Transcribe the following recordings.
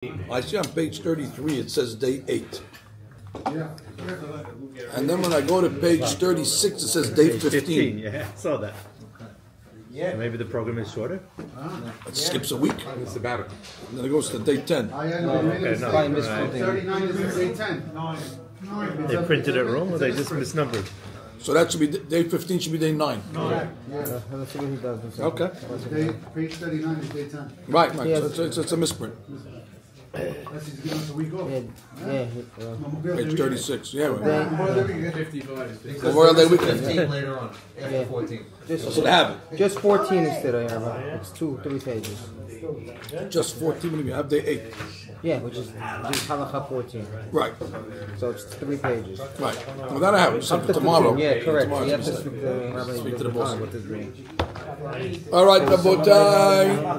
I see on page 33 it says day 8. And then when I go to page 36 it says day 15. Yeah, I saw that. Yeah. Maybe the program is shorter? It skips a week. It's sabbatical. And then it goes to day 10. Okay, no. 39 is day 10. They printed it wrong or they just misnumbered? So that should be day 15 should be day 9. Yeah. That's what he does. Okay. Page 39 is day 10. Right. So it's a misprint. Unless he's giving us a week off. Page 36. Yeah. Right. 55. Memorial Day weekend. 15 later on, after 14. So they have it. Just 14 instead of it's 2-3 pages. Just 14 when you have day 8. Yeah, which is BeHalacha 14. Right. So it's 3 pages. Right. Well, that I have. It's up to tomorrow. Yeah, correct. Tomorrow. You have to speak to the boss. with his name. All right, Rabotai.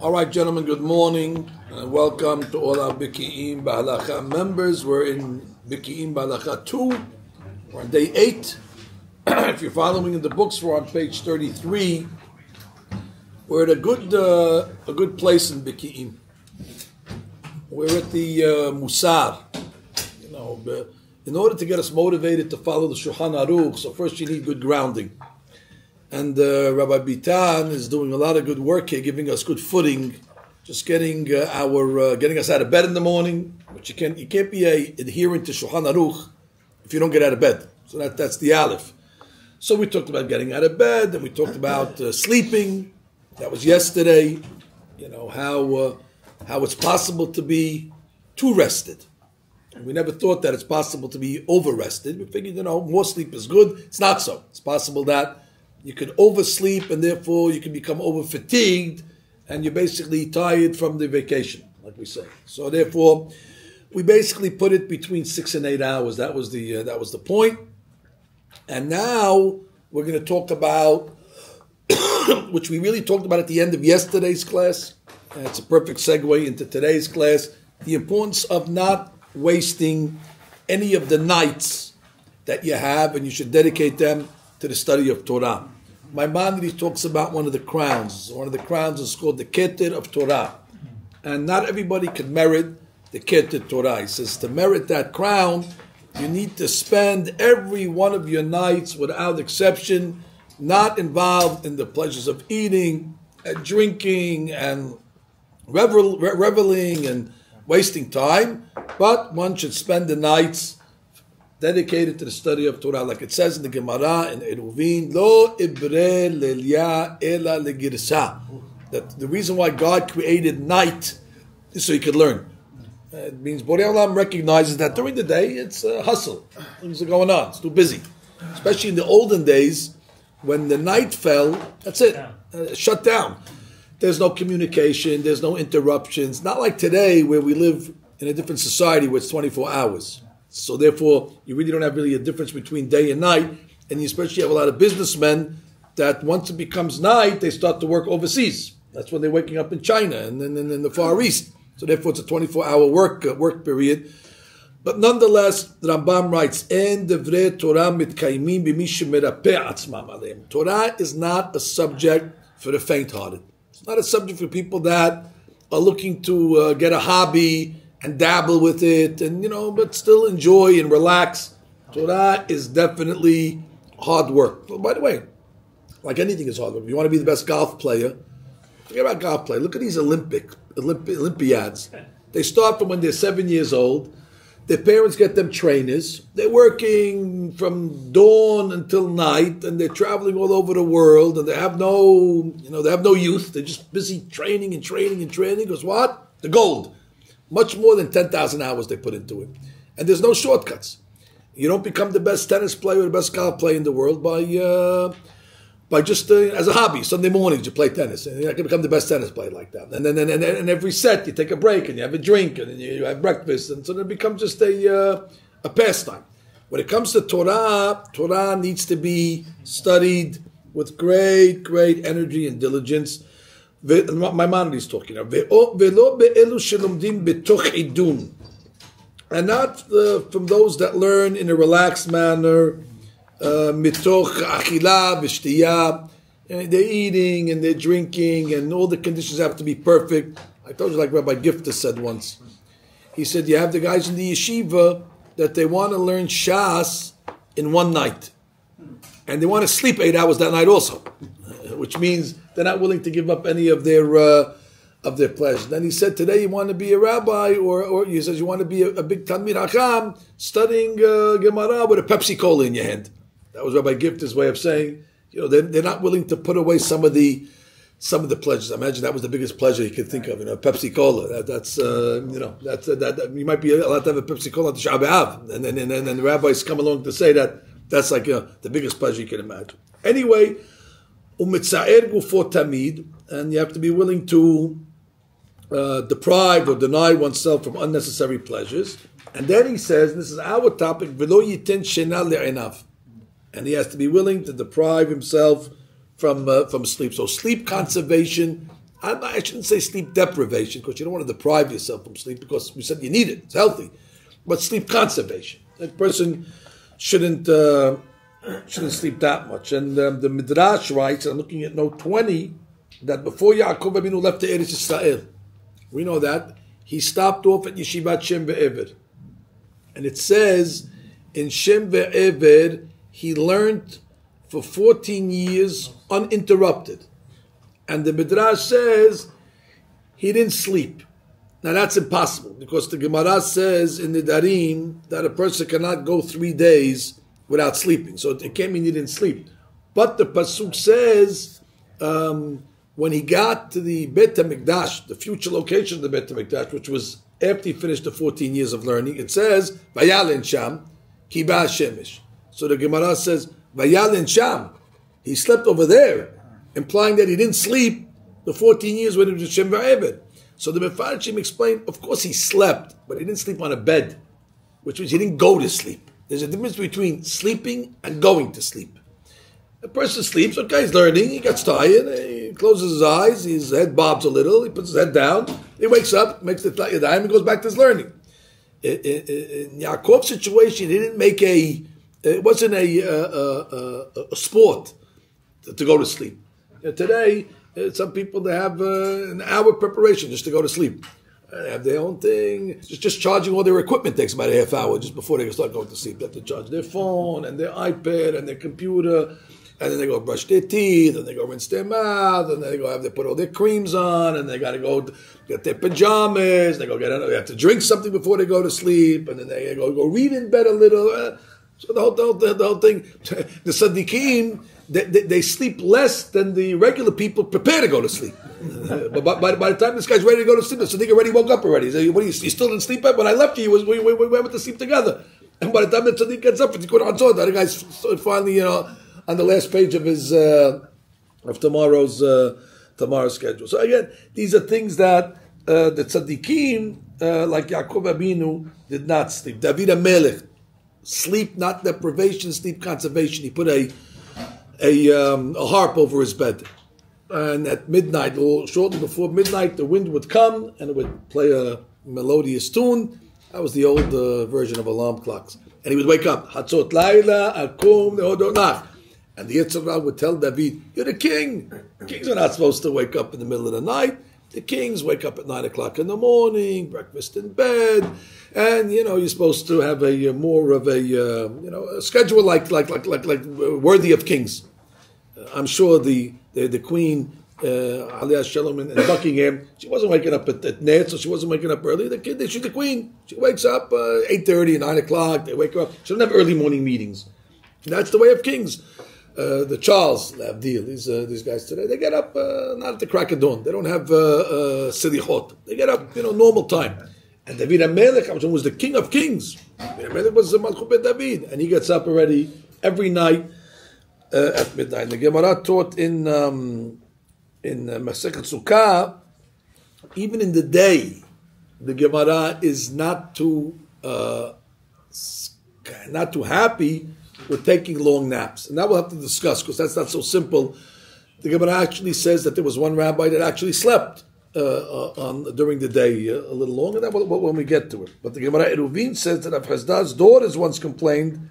All right, gentlemen, good morning and welcome to all our Bekiim BeHalacha members. We're in Bekiim BeHalacha 2. We're on day 8. If you're following in the books, we're on page 33. We're at a good place in Bekiim. We're at the Musar. You know, in order to get us motivated to follow the Shulchan Aruch, so first you need good grounding. And Rabbi Bitan is doing a lot of good work here, giving us good footing, just getting getting us out of bed in the morning. But you can't be a adherent to Shulchan Aruch if you don't get out of bed. So that's the Aleph. So we talked about getting out of bed, and we talked about sleeping. That was yesterday. You know how it's possible to be too rested. And we never thought that it's possible to be over rested. We figured, more sleep is good. It's not so. It's possible that you could oversleep and therefore you can become over fatigued and you're basically tired from the vacation, like we say. So therefore, we basically put it between 6 and 8 hours. That was the point. And now we're going to talk about, which we really talked about at the end of yesterday's class. And it's a perfect segue into today's class. The importance of not wasting any of the nights that you have, and you should dedicate them to the study of Torah. Maimonides talks about one of the crowns. One of the crowns is called the Keter of Torah. And not everybody can merit the Keter Torah. He says to merit that crown, you need to spend every one of your nights, without exception, not involved in the pleasures of eating and drinking and reveling and wasting time, but one should spend the nights dedicated to the study of Torah, like it says in the Gemara in Eruvin, Lo ibre lelia ela legirsa. That the reason why God created night is so you could learn. It means Borei Olam recognizes that during the day it's a hustle. Things are going on. It's too busy. Especially in the olden days, when the night fell, that's it. Shut down. There's no communication. There's no interruptions. Not like today where we live in a different society where it's 24 hours. So therefore, you really don't have really a difference between day and night. And you especially have a lot of businessmen that once it becomes night, they start to work overseas. That's when they're waking up in China and then in the Far East. So therefore, it's a 24-hour work period. But nonetheless, the Rambam writes, "En devrei Torah mitkaimim b'mi shemerapeh atzmam aleim." Torah is not a subject for the faint-hearted. It's not a subject for people that are looking to get a hobby and dabble with it, and but still enjoy and relax. Torah is definitely hard work. Well, by the way, like anything is hard work. If you want to be the best golf player, forget about golf play. Look at these Olympiads. They start from when they're 7 years old. Their parents get them trainers. They're working from dawn until night, and they're traveling all over the world, and they have no youth. They're just busy training and training and training. Because what? The gold. Much more than 10,000 hours they put into it. And there's no shortcuts. You don't become the best tennis player or the best golf player in the world by just as a hobby. Sunday mornings you play tennis, and you're not going to become the best tennis player like that. And then every set you take a break and you have a drink and then you have breakfast, and so it becomes just a pastime. When it comes to Torah, Torah needs to be studied with great energy and diligence. Maimonides is talking now. and not from those that learn in a relaxed manner, mitoch achila v'shtiyah. They're eating and they're drinking, and all the conditions have to be perfect. I told you, like Rabbi Gifter said once. He said, you have the guys in the yeshiva that they want to learn Shas in one night. And they want to sleep 8 hours that night also. Which means they're not willing to give up any of their pleasure. Then he said, today you want to be a rabbi, or he says you want to be a big Talmid Hacham, studying Gemara with a Pepsi Cola in your hand. That was Rabbi Gifter's way of saying, they're not willing to put away some of the pleasures. I imagine that was the biggest pleasure you could think of, Pepsi Cola. That's you might be allowed to have a Pepsi Cola on the Tisha B'Av, and then the rabbis come along to say that's like the biggest pleasure you can imagine. Anyway, umitzaer gufo tamid, and you have to be willing to deprive or deny oneself from unnecessary pleasures. And then he says, this is our topic, v'lo yiten shena le'enav. And he has to be willing to deprive himself from sleep. So sleep conservation, I shouldn't say sleep deprivation, because you don't want to deprive yourself from sleep, because we said you need it, it's healthy. But sleep conservation. A person shouldn't sleep that much. And the Midrash writes, I'm looking at note 20, that before Yaakov Avinu left to Eretz Yisrael, we know that, he stopped off at Yeshivat Shem Ve'ever. And it says, in Shem Ve'ever, he learned for 14 years uninterrupted. And the Midrash says he didn't sleep. Now that's impossible, because the Gemara says in the Darim that a person cannot go 3 days without sleeping. So it can't mean he didn't sleep. But the Pasuk says when he got to the Beit HaMikdash, the future location of the Beit HaMikdash, which was after he finished the 14 years of learning, it says, Vayalen Sham, Ki Ba Shemesh. So the Gemara says, Vayalen Sham, he slept over there, implying that he didn't sleep the 14 years when he was at Shem Ve'ever. So the Mefarshim explained, of course he slept, but he didn't sleep on a bed, which means he didn't go to sleep. There's a difference between sleeping and going to sleep. A person sleeps, okay, he's learning, he gets tired, he closes his eyes, his head bobs a little, he puts his head down, he wakes up, makes the Yadayim, and goes back to his learning. In Yaakov's situation, he didn't make it wasn't a sport to go to sleep. Today, some people, they have an hour preparation just to go to sleep. They have their own thing. Just charging all their equipment takes about a half hour just before they start going to sleep. They have to charge their phone and their iPad and their computer. And then they go brush their teeth, and they go rinse their mouth, and then they put all their creams on, and they got to go get their pajamas. They have to drink something before they go to sleep, and then they go read in bed a little. So the whole thing, the Tzaddikim, they sleep less than the regular people prepare to go to sleep. But by the time this guy's ready to go to sleep, the Tzaddik already woke up already. He said, "What, you still didn't sleep yet? When I left you, we went to sleep together." And by the time the Tzaddik gets up, the other guy's finally, on the last page of his of tomorrow's schedule. So again, these are things that the Tzaddikim, like Yaakov Abinu, did not sleep. David HaMelech, sleep not deprivation, sleep conservation. He put a harp over his bed, and at midnight, or shortly before midnight, the wind would come and it would play a melodious tune. That was the old version of alarm clocks. And he would wake up. Hatzot Laila, Akum, Nehodolach. And the Yitzhak would tell David, "You're the king. Kings are not supposed to wake up in the middle of the night. The kings wake up at 9 o'clock in the morning, breakfast in bed, and you're supposed to have a more of a schedule like worthy of kings." I'm sure the queen, Aliyah Shalom in Buckingham, she wasn't waking up at night, so she wasn't waking up early. She's the queen. She wakes up 8:30, 9 o'clock. They wake her up. She doesn't have early morning meetings. And that's the way of kings. The Charles Abdil, these guys today, they get up not at the crack of dawn. They don't have silichot. They get up, normal time. And David HaMelech was the king of kings. David HaMelech was the Malchut Bet David, and he gets up already every night at midnight. The Gemara taught in Masechet Sukkah, even in the day, the Gemara is not too happy with taking long naps. And that we'll have to discuss, because that's not so simple. The Gemara actually says that there was one rabbi that actually slept during the day a little longer. That when we get to it. But the Gemara Eruvin says that Rav Chazda's daughters once complained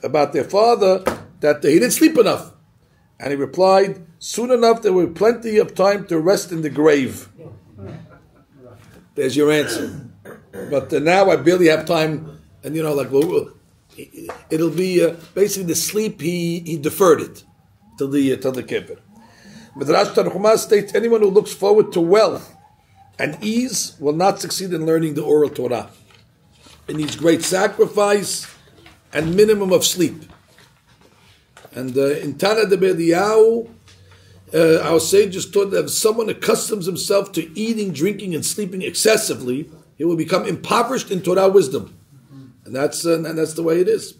about their father that he didn't sleep enough, and he replied, "Soon enough there will be plenty of time to rest in the grave." There's your answer. But now I barely have time, and it'll be basically the sleep he deferred it till the kippur. Midrash Tanchuma states anyone who looks forward to wealth and ease will not succeed in learning the oral Torah. It needs great sacrifice and minimum of sleep. And in Tana de Beliau, our sages taught that if someone accustoms himself to eating, drinking, and sleeping excessively, he will become impoverished in Torah wisdom. And that's the way it is.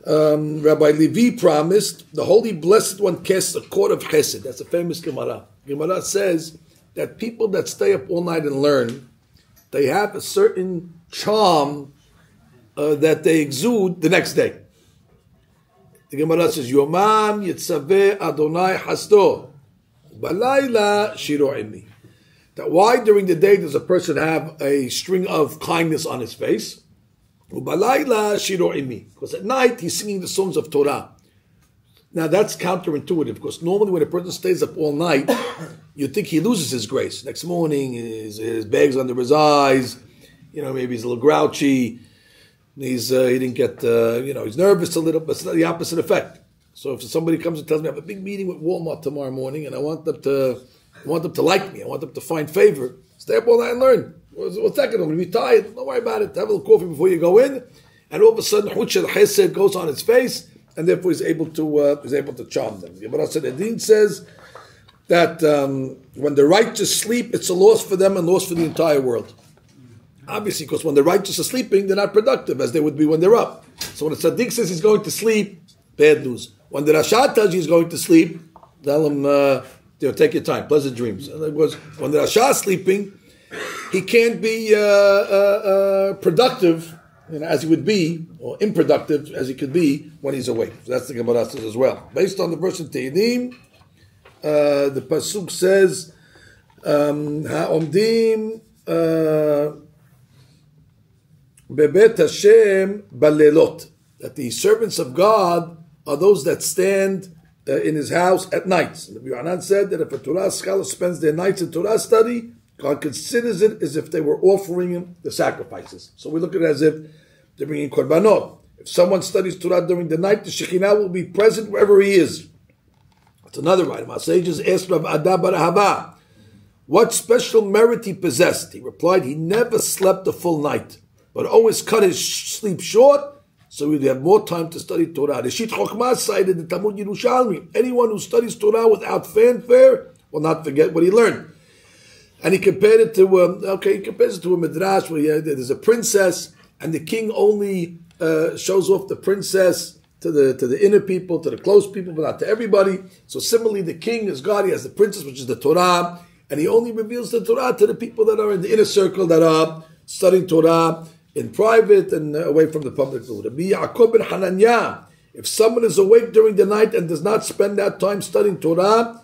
Rabbi Levi promised, the Holy Blessed One casts a cord of chesed. That's a famous Gemara. Gemara says that people that stay up all night and learn, they have a certain charm that they exude the next day. The Gemara says, Yomam yitzaveh Adonai hasdo, balayla shiro imi. That why during the day does a person have a string of kindness on his face? Ubalayla shiro imi. Because at night he's singing the songs of Torah. Now that's counterintuitive, because normally when a person stays up all night, you think he loses his grace. Next morning, his bag's under his eyes, maybe he's a little grouchy, he didn't get, he's nervous a little, but it's not the opposite effect. So if somebody comes and tells me I have a big meeting with Walmart tomorrow morning and I want them to like me, I want them to find favor, stay up all night and learn. What's that going to be tired? Don't worry about it. Have a little coffee before you go in, and all of a sudden, Huchel Chesed goes on his face, and therefore he's able to charm them. The Gemara Sanhedrin says that when the righteous sleep, it's a loss for them and loss for the entire world. Obviously, because when the righteous are sleeping, they're not productive as they would be when they're up. So when the tzaddik says he's going to sleep, bad news. When the Rasha tells you he's going to sleep, tell him, take your time, pleasant dreams. In other words, when the Rasha is sleeping, he can't be productive, as he would be, or unproductive as he could be when he's awake. So that's the Gemara says as well. Based on the verse in Tehillim, the pasuk says, "Ha'omdim bebet Hashem balelot," that the servants of God are those that stand in His house at nights. And the Yohanan said that if a Torah scholar spends their nights in Torah study, God considers it as if they were offering Him the sacrifices. So we look at it as if they're bringing korbanot. If someone studies Torah during the night, the Shekhinah will be present wherever he is. That's another item. Our sages asked Rav Ada bar Ahava what special merit he possessed. He replied, he never slept a full night, but always cut his sleep short so he'd have more time to study Torah. Reshit Chokhmah cited the Talmud Yerushalmi. Anyone who studies Torah without fanfare will not forget what he learned. And he compared it to, he compares it to a midrash where there's a princess and the king only shows off the princess to the inner people, to the close people, but not to everybody. So similarly, the king is God, he has the princess, which is the Torah, and he only reveals the Torah to the people that are in the inner circle, that are studying Torah in private and away from the public. Rabbi Yaakov ben Hananya, if someone is awake during the night and does not spend that time studying Torah,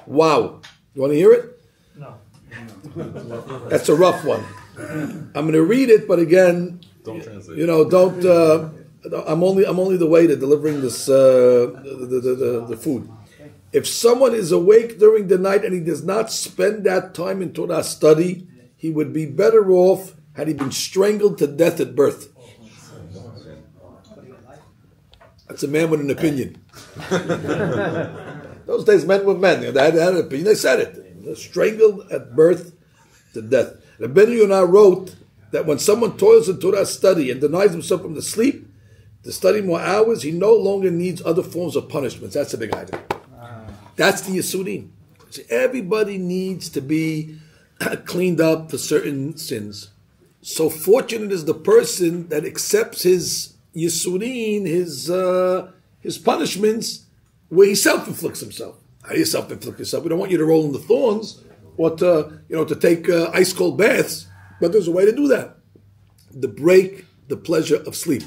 wow. You want to hear it? No. That's a rough one. I'm going to read it, but again, Don't translate. I'm only the waiter delivering this the food. If someone is awake during the night and he does not spend that time in Torah study, he would be better off had he been strangled to death at birth. That's a man with an opinion. Those days, men were men. They had an opinion. They said it. They're strangled at birth to death. Rabbi Yonah wrote that when someone toils in Torah study and denies himself from the sleep to study more hours, he no longer needs other forms of punishments. That's a big item. That's the Yisurim. So everybody needs to be cleaned up for certain sins. So fortunate is the person that accepts his Yisurim, his punishments, where he self-inflicts himself. How do you self-inflict yourself? We don't want you to roll in the thorns or to take ice cold baths, but there's a way to do that. To break the pleasure of sleep.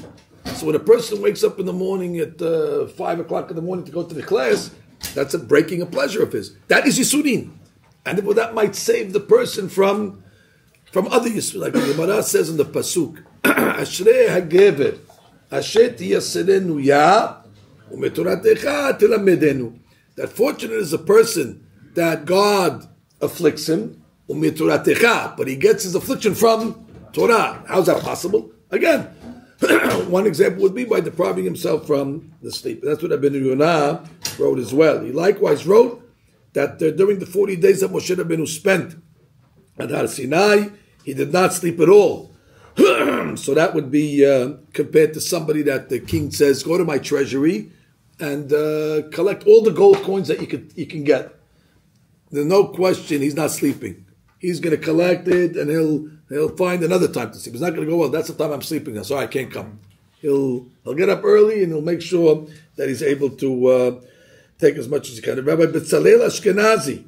So when a person wakes up in the morning at 5 o'clock in the morning to go to the class, that's breaking a pleasure of his. That is Yisurim. And therefore that might save the person from other Yisrael. Like the Gemara says in the Pasuk, Ashrei HaGever, Asher tiyasserenu ya, u'metoratecha tilamedenu. That fortunate is a person that God afflicts him, u'metoratecha, but he gets his affliction from Torah. How is that possible? Again, one example would be by depriving himself from the sleep. That's what Rabbi Yonah wrote as well. He likewise wrote that during the 40 days that Moshe Rabbeinu spent at Har Sinai, he did not sleep at all. So that would be compared to somebody that the king says, go to my treasury and collect all the gold coins that you can get. There's no question he's not sleeping. He's going to collect it and he'll find another time to sleep. He's not going to go, well, that's the time I'm sleeping now, so I can't come. He'll get up early and he'll make sure that he's able to take as much as he can. Rabbi Betzalel Ashkenazi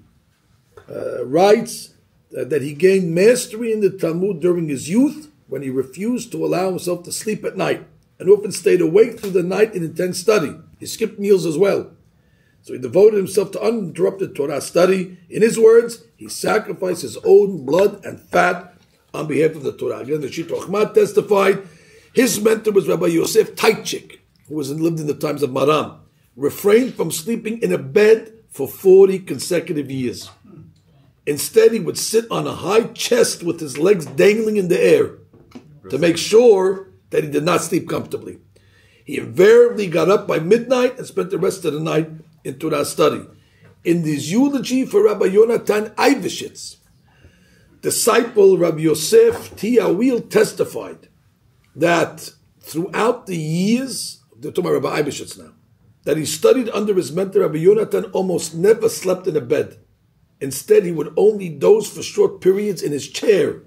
writes that he gained mastery in the Talmud during his youth when he refused to allow himself to sleep at night and often stayed awake through the night in intense study. He skipped meals as well. So he devoted himself to uninterrupted Torah study. In his words, he sacrificed his own blood and fat on behalf of the Torah. Again, the Shita Achmad testified his mentor was Rabbi Yosef Taichik, who lived in the times of Maram, refrained from sleeping in a bed for 40 consecutive years. Instead, he would sit on a high chest with his legs dangling in the air to make sure that he did not sleep comfortably. He invariably got up by midnight and spent the rest of the night in Torah study. In his eulogy for Rabbi Yonatan Eibeshitz, disciple Rabbi Yosef Tiawil testified that throughout the years, they're talking about Rabbi Eibeshitz now, that he studied under his mentor Rabbi Yonatan almost never slept in a bed. Instead, he would only doze for short periods in his chair.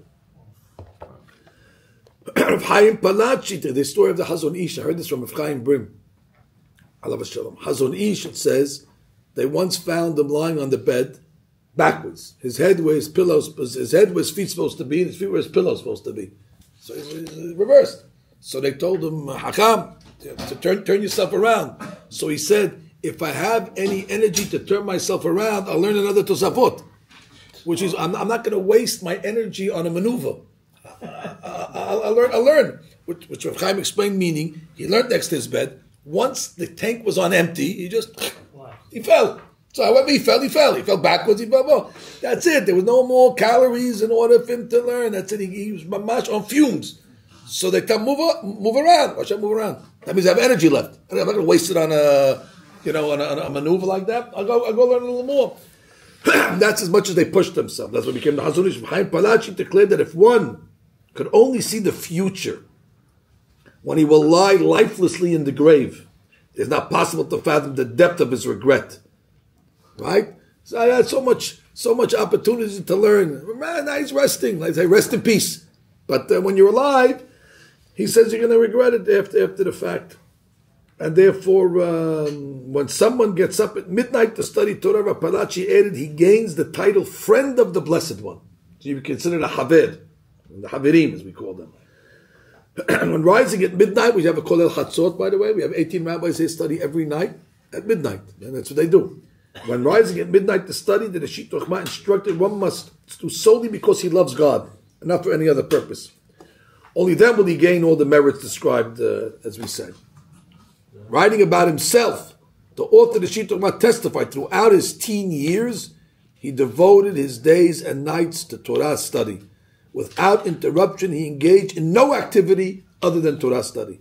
Rav Chaim Palachi, the story of the Hazon Ish, I heard this from Rav Chaim Brim. Alav Shalom. Hazon Ish, it says, they once found him lying on the bed backwards. His head where his feet supposed to be, and his feet where his pillow supposed to be. So he's reversed. So they told him, Hakam, to turn yourself around. So he said, if I have any energy to turn myself around, I'll learn another Tosafot. Which is, I'm not going to waste my energy on a maneuver. I'll learn. Which Rav Chaim explained, meaning, he learned next to his bed. Once the tank was on empty, he fell. So however he fell. He fell backwards, he fell. That's it. There was no more calories in order for him to learn. That's it. He was mamash on fumes. So they tell him, move around. Why should I move around? That means I have energy left. I'm not going to waste it on a maneuver like that. I'll go learn a little more. That's as much as they pushed themselves. That's what became the Hazonish. Chaim Palachi declared that if one could only see the future, when he will lie lifelessly in the grave, it's not possible to fathom the depth of his regret. Right? So I had so much opportunity to learn. Man, now he's resting. I say, rest in peace. But when you're alive, he says you're going to regret it after the fact. And therefore, when someone gets up at midnight to study Torah, Rav Palachi added, he gains the title Friend of the Blessed One. So you consider a Haver, the Haverim as we call them. When rising at midnight, we have a Kolel Chatzot, by the way. We have 18 rabbis here study every night at midnight. And that's what they do. When rising at midnight to study, the Reshit Chochmah instructed one must do solely because he loves God, and not for any other purpose. Only then will he gain all the merits described, as we said. Writing about himself, the author of the Reshit Chochmah testified throughout his teen years, he devoted his days and nights to Torah study. Without interruption, he engaged in no activity other than Torah study.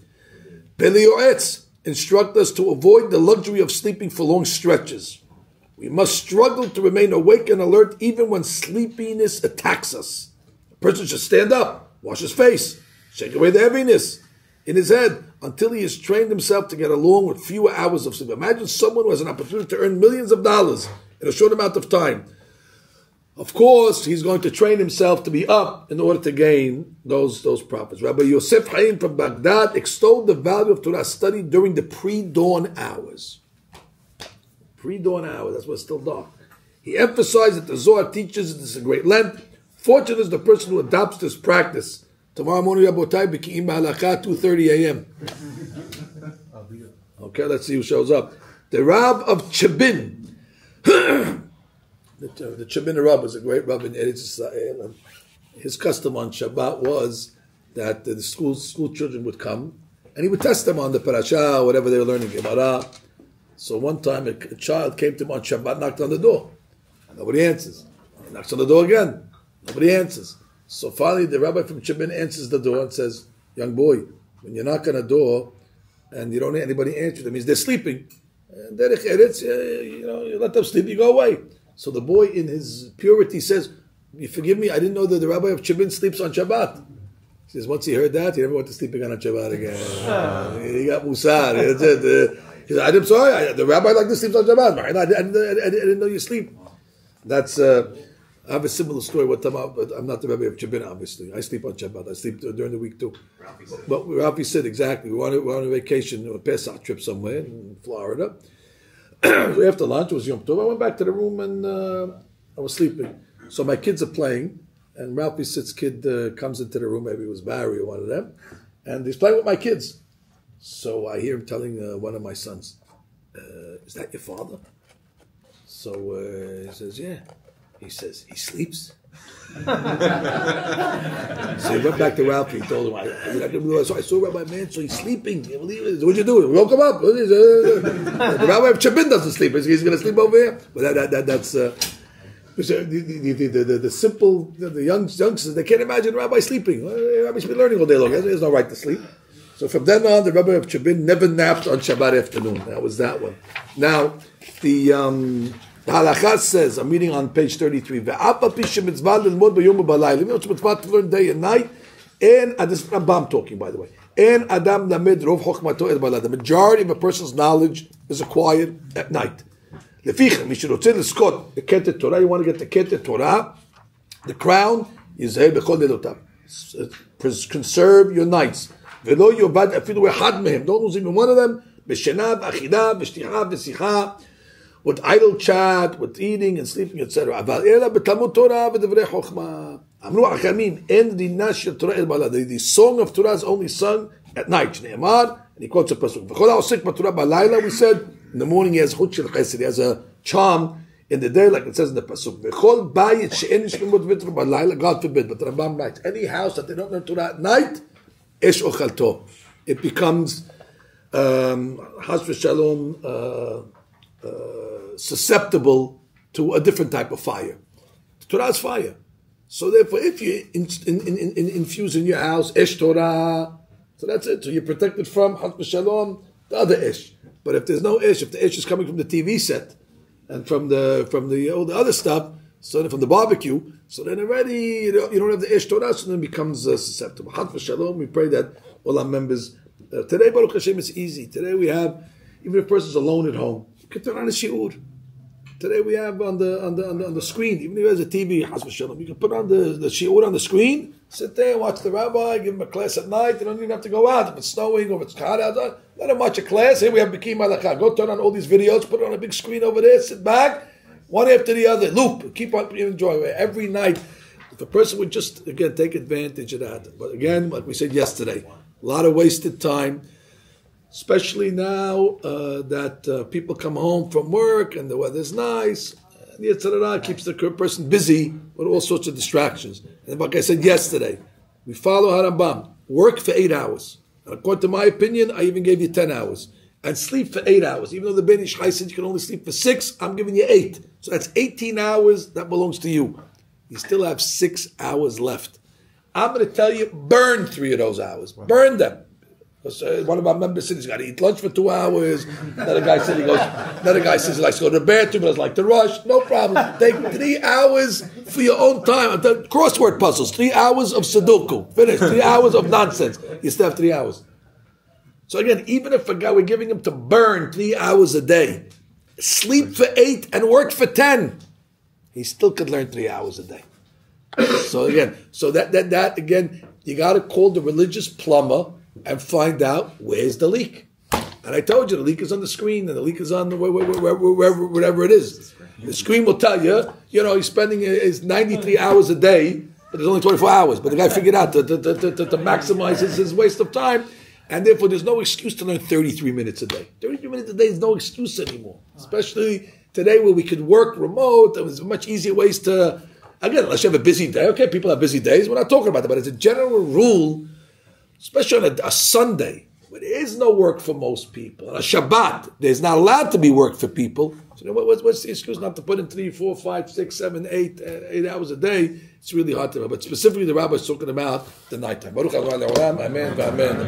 Pele Yoetz instruct us to avoid the luxury of sleeping for long stretches. We must struggle to remain awake and alert even when sleepiness attacks us. A person should stand up, wash his face, shake away the heaviness in his head until he has trained himself to get along with fewer hours of sleep. Imagine someone who has an opportunity to earn millions of dollars in a short amount of time. Of course, he's going to train himself to be up in order to gain those profits. Rabbi Yosef Chaim from Baghdad extolled the value of Torah study during the pre-dawn hours. Pre-dawn hours, that's when it's still dark. He emphasized that the Zohar teaches this in great length. Fortunate is the person who adopts this practice. Tomorrow morning, Rabotai, Bekiim BeHalacha, 2:30 a.m. Okay, let's see who shows up. The Rab of Chebin. the Chibin Rabbi was a great Rabbi in Eretz Israel, and his custom on Shabbat was that the school children would come, and he would test them on the parasha, whatever they were learning, Gemara. So one time a child came to him on Shabbat, knocked on the door. Nobody answers. He knocks on the door again. Nobody answers. So finally the rabbi from Chibin answers the door and says, young boy, when you knock on a door and you don't hear anybody answer, that means they're sleeping. And Derech Eretz, you let them sleep, you go away. So the boy in his purity says, you forgive me, I didn't know that the rabbi of Chibin sleeps on Shabbat. He says, once he heard that, he never went to sleep again on Shabbat again. He got Musar. He said, I'm sorry, the rabbi like this sleeps on Shabbat. I didn't know you sleep. That's, I have a similar story with them, but I'm not the rabbi of Chibin, obviously. I sleep on Shabbat. I sleep during the week too. But Rabbi said exactly, we were on a vacation, a Pesach trip somewhere in Florida. So after lunch, it was Yom Tov. I went back to the room and I was sleeping. So my kids are playing, and Ralphie Sitt's kid comes into the room, maybe it was Barry or one of them, and he's playing with my kids. So I hear him telling one of my sons, is that your father? So he says, yeah. He says, he sleeps? So he went back to Ralphie and told him, I saw Rabbi Mansour, he's sleeping. What'd you do? We woke him up. The Rabbi of Chabin doesn't sleep. He's going to sleep over here? But that's... the simple, the youngsters, they can't imagine Rabbi sleeping. Rabbi's been learning all day long. He has no right to sleep. So from then on, the Rabbi of Chabin never napped on Shabbat afternoon. That was that one. Now, the BeHalacha says, I'm reading on page 33, even though it's mitzvah to learn day and night, and this is Rabbi talking, by the way. The majority of a person's knowledge is acquired at night. You want to get the Keter Torah, the crown, conserve your nights. Don't lose even one of them. With idle chat, with eating and sleeping, etc. The song of Torah is only sung at night. And he quotes a pasuk. We said in the morning he has chut shel chesed, he has a charm in the day, like it says in the pasuk. God forbid, but the Rambam writes, any house that they don't learn Torah at night, esh ochalto. It becomes has v'shalom susceptible to a different type of fire. Torah is fire. So therefore, if you infuse in your house esh Torah, so that's it. So you're protected from has v'shalom the other esh. But if there's no esh, if the esh is coming from the TV set and from the other stuff, so from the barbecue, so then already you don't have the esh Torah, so then it becomes susceptible. Has v'shalom. We pray that all our members. Today, Baruch Hashem, is easy. Today we have, even if a person's alone at home, you can turn on a shiur. Today we have on the screen, even if he has a TV, Has v'shalom, you can put on the shiur on the screen, sit there, watch the rabbi, give him a class at night. You don't even have to go out. If it's snowing or if it's hot outside, let him watch a class. Here we have Bekiim BeHalacha. Go turn on all these videos, put it on a big screen over there, sit back, one after the other, loop, keep on enjoying it. Every night, if a person would just, again, take advantage of that. But again, like we said yesterday, a lot of wasted time, especially now that people come home from work and the weather's nice. And the Yitzhak keeps the person busy with all sorts of distractions. And like I said yesterday, we follow Harambam. Work for 8 hours. And according to my opinion, I even gave you 10 hours. And sleep for 8 hours. Even though the Ben Ish Chai said you can only sleep for 6, I'm giving you 8. So that's 18 hours that belongs to you. You still have 6 hours left. I'm going to tell you, burn 3 of those hours. Burn them. Because one of our members said he's got to eat lunch for 2 hours. Another guy says he likes to go to the bathroom, but doesn't like to rush. No problem. Take 3 hours for your own time. Crossword puzzles. 3 hours of Sudoku. Finish. 3 hours of nonsense. You still have 3 hours. So again, even if a guy, we're giving him to burn 3 hours a day, sleep for 8 and work for 10, he still could learn 3 hours a day. So again, that again, you got to call the religious plumber and find out where's the leak. And I told you the leak is on the screen, and the leak is on the wherever it is. The screen will tell you, he's spending his 93 hours a day, but there's only 24 hours. But the guy figured out to maximize his waste of time, and therefore there's no excuse to learn 33 minutes a day. 33 minutes a day is no excuse anymore, especially today where we could work remote, there was much easier ways to, again, unless you have a busy day. Okay, people have busy days. We're not talking about that, but as a general rule, especially on a Sunday, where there is no work for most people. On a Shabbat, there's not allowed to be work for people. So you know, what's the excuse not to put in 3, 4, 5, 6, 7, 8 hours a day? It's really hard to know. But specifically, the Rabbi is talking about the nighttime. Baruch Adonai le'olam, amen, v'amen.